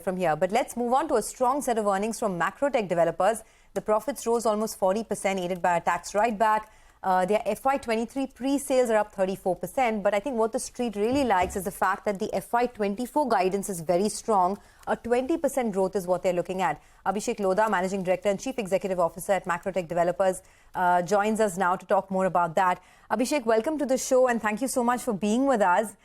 from here. But let's move on to a strong set of earnings from Macrotech Developers. The profits rose almost 40%, aided by a tax write-back. Their FY23 pre-sales are up 34%. But I think what the street really likes is the fact that the FY24 guidance is very strong. A 20% growth is what they're looking at. Abhishek Lodha, Managing Director and Chief Executive Officer at Macrotech Developers, joins us now to talk more about that. Abhishek, welcome to the show and thank you so much for being with us.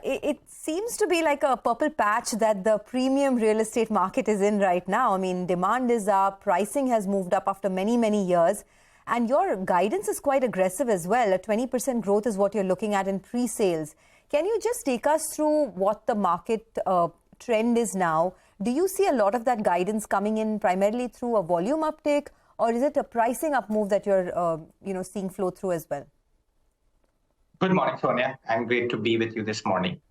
It seems to be like a purple patch that the premium real estate market is in right now. I mean, demand is up, pricing has moved up after many, many years. And your guidance is quite aggressive as well. A 20% growth is what you're looking at in pre-sales. Can you just take us through what the market trend is now? Do you see a lot of that guidance coming in primarily through a volume uptake, or is it a pricing up move that you're seeing flow through as well? Good morning, Sonia. I'm great to be with you this morning.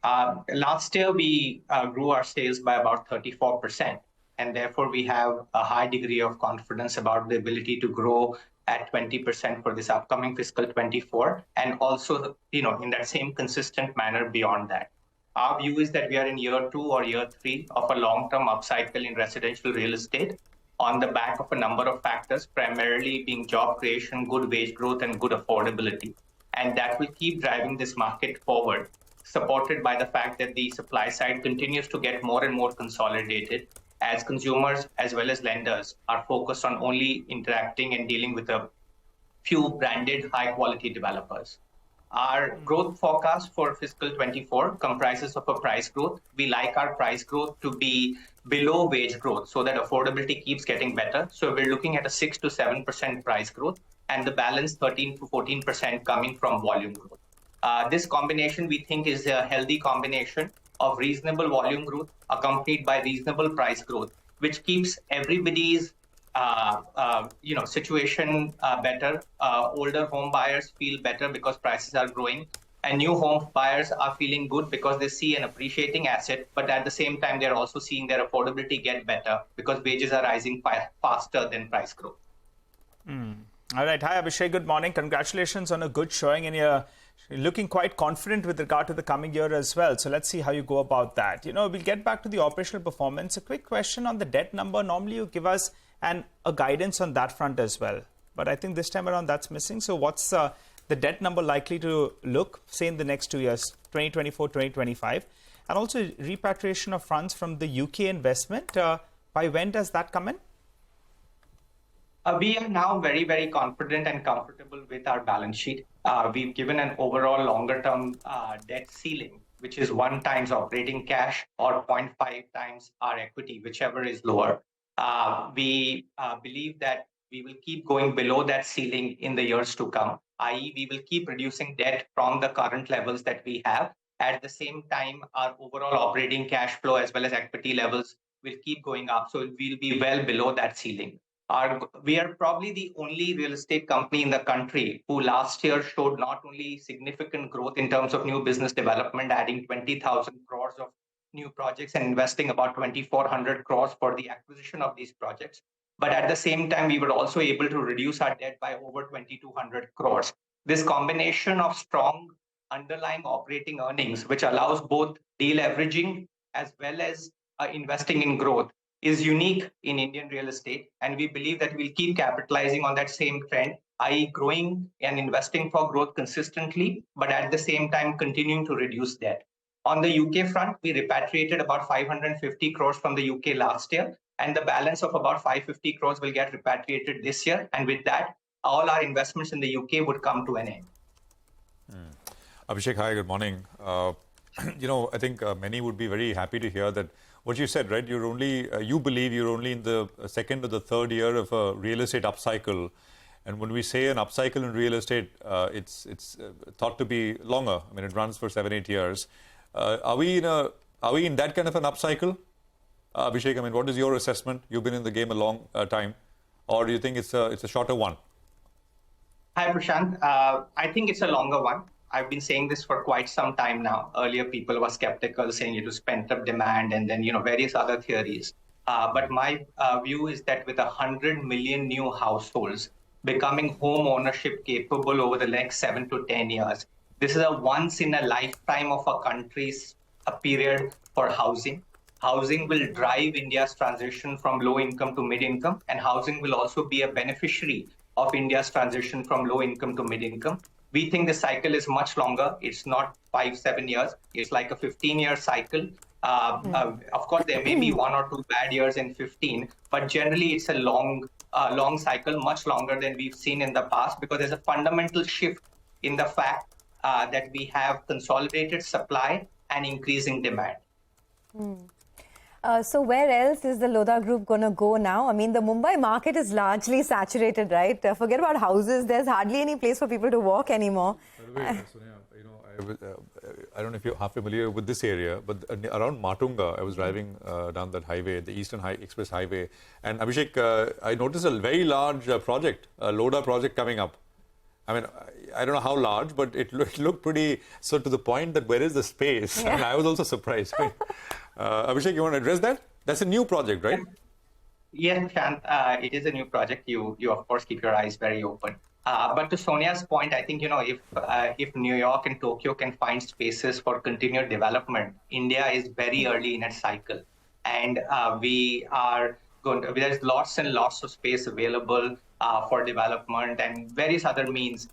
Last year, we grew our sales by about 34%, and therefore we have a high degree of confidence about the ability to grow at 20% for this upcoming fiscal 24, and also, in that same consistent manner beyond that. Our view is that we are in year 2 or year 3 of a long-term upcycle in residential real estate on the back of a number of factors, primarily being job creation, good wage growth, and good affordability. And that will keep driving this market forward, supported by the fact that the supply side continues to get more and more consolidated as consumers as well as lenders are focused on only interacting and dealing with a few branded high-quality developers. Our growth forecast for fiscal 24 comprises of a price growth. We like our price growth to be below wage growth so that affordability keeps getting better. So we're looking at a 6 to 7% price growth, and the balance 13 to 14% coming from volume growth. This combination, we think, is a healthy combination of reasonable volume growth accompanied by reasonable price growth, which keeps everybody's situation better. Older home buyers feel better because prices are growing, and new home buyers are feeling good because they see an appreciating asset, but at the same time, they're also seeing their affordability get better because wages are rising faster than price growth. All right. Hi, Abhishek. Good morning. Congratulations on a good showing, and you're looking quite confident with regard to the coming year as well. So let's see how you go about that. We'll get back to the operational performance. A quick question on the debt number. Normally, you give us a guidance on that front as well. But I think this time around, that's missing. So what's the debt number likely to look, say, in the next 2 years, 2024, 2025? And also repatriation of funds from the UK investment. By when does that come in? We are now very, very confident and comfortable with our balance sheet. We've given an overall longer-term debt ceiling, which is 1 times operating cash or 0.5 times our equity, whichever is lower. We believe that we will keep going below that ceiling in the years to come, i.e. we will keep reducing debt from the current levels that we have. At the same time, our overall operating cash flow as well as equity levels will keep going up. So we'll be well below that ceiling. We are probably the only real estate company in the country who last year showed not only significant growth in terms of new business development, adding 20,000 crores of new projects and investing about 2,400 crores for the acquisition of these projects. But at the same time, we were also able to reduce our debt by over 2,200 crores. This combination of strong underlying operating earnings, which allows both deleveraging as well as investing in growth, is unique in Indian real estate, and we believe that we'll keep capitalizing on that same trend, i.e. growing and investing for growth consistently, but at the same time continuing to reduce debt. On the UK front, we repatriated about 550 crores from the UK last year, and the balance of about 550 crores will get repatriated this year, and with that, all our investments in the UK would come to an end. Abhishek, hi, good morning. I think many would be very happy to hear that what you said, right? You believe you're only in the second or the third year of a real estate upcycle. And when we say an upcycle in real estate, it's thought to be longer. I mean, it runs for 7-8 years. Are we in that kind of an upcycle? Abhishek, I mean, what is your assessment? You've been in the game a long time. Or do you think it's a shorter one? Hi, Prashant. I think it's a longer one. I've been saying this for quite some time now. Earlier, people were skeptical, saying it was pent-up demand and then, various other theories. But my view is that with 100 million new households becoming home ownership capable over the next 7 to 10 years, this is a once in a lifetime of a country's period for housing. housing will drive India's transition from low income to mid income, and housing will also be a beneficiary of India's transition from low income to mid income. We think the cycle is much longer. It's not 5-7 years. It's like a 15-year cycle. Of course, there may be 1 or 2 bad years in 15, but generally it's a long cycle, much longer than we've seen in the past, because there's a fundamental shift in the fact that we have consolidated supply and increasing demand. So where else is the Lodha Group going to go now? I mean, the Mumbai market is largely saturated, right? Forget about houses. There's hardly any place for people to walk anymore. By the way, Sonia, I don't know if you're half familiar with this area, but around Matunga, I was driving down that highway, the Eastern Express Highway, and Abhishek, I noticed a very large project, a Lodha project coming up. I mean, I don't know how large, but it looked pretty, so to the point that where is the space? Yeah. And I was also surprised. Abhishek, you want to address that? That's a new project, right? Yes, Shant, it is a new project. You of course keep your eyes very open. But to Sonia's point, I think, if New York and Tokyo can find spaces for continued development, India is very early in its cycle, and there's lots and lots of space available for development and various other means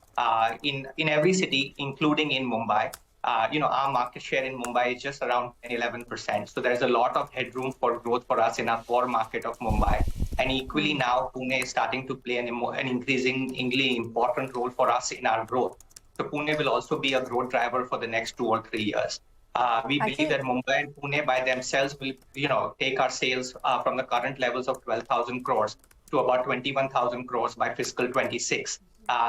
in every city, including in Mumbai. Our market share in Mumbai is just around 11%. So there's a lot of headroom for growth for us in our core market of Mumbai. And equally now, Pune is starting to play an increasingly important role for us in our growth. So Pune will also be a growth driver for the next 2 or 3 years. We believe that Mumbai and Pune by themselves will, take our sales from the current levels of 12,000 crores to about 21,000 crores by fiscal 26.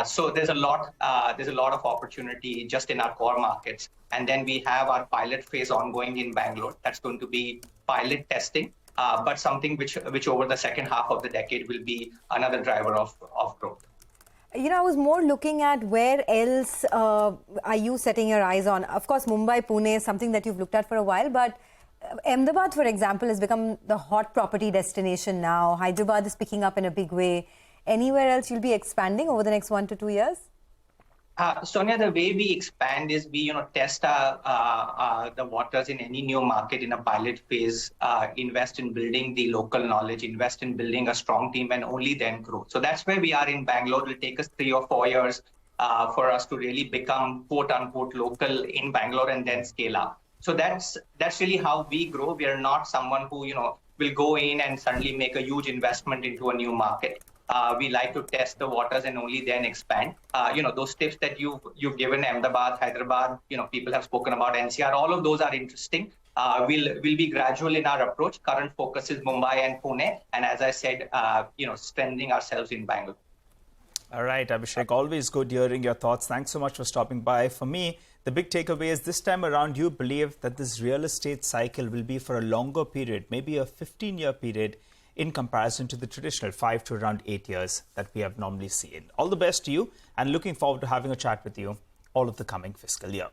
So there's a lot of opportunity just in our core markets. And then we have our pilot phase ongoing in Bangalore. That's going to be pilot testing, but something which over the second half of the decade will be another driver of growth. I was more looking at where else are you setting your eyes on? Of course, Mumbai, Pune is something that you've looked at for a while, but Ahmedabad, for example, has become the hot property destination now. Hyderabad is picking up in a big way. Anywhere else you'll be expanding over the next 1 to 2 years? Sonia, the way we expand is we, test the waters in any new market in a pilot phase, invest in building the local knowledge, invest in building a strong team, and only then grow. So that's where we are in Bangalore. It will take us 3 or 4 years for us to really become quote unquote local in Bangalore and then scale up. So that's really how we grow. We are not someone who, will go in and suddenly make a huge investment into a new market. We like to test the waters and only then expand. Those tips that you've given, Ahmedabad, Hyderabad, people have spoken about NCR, all of those are interesting. We'll be gradual in our approach. Current focus is Mumbai and Pune. And as I said, strengthening ourselves in Bangalore. All right, Abhishek, always good hearing your thoughts. Thanks so much for stopping by. For me, the big takeaway is this time around, you believe that this real estate cycle will be for a longer period, maybe a 15-year period, in comparison to the traditional 5 to around 8 years that we have normally seen. All the best to you, and looking forward to having a chat with you all of the coming fiscal year.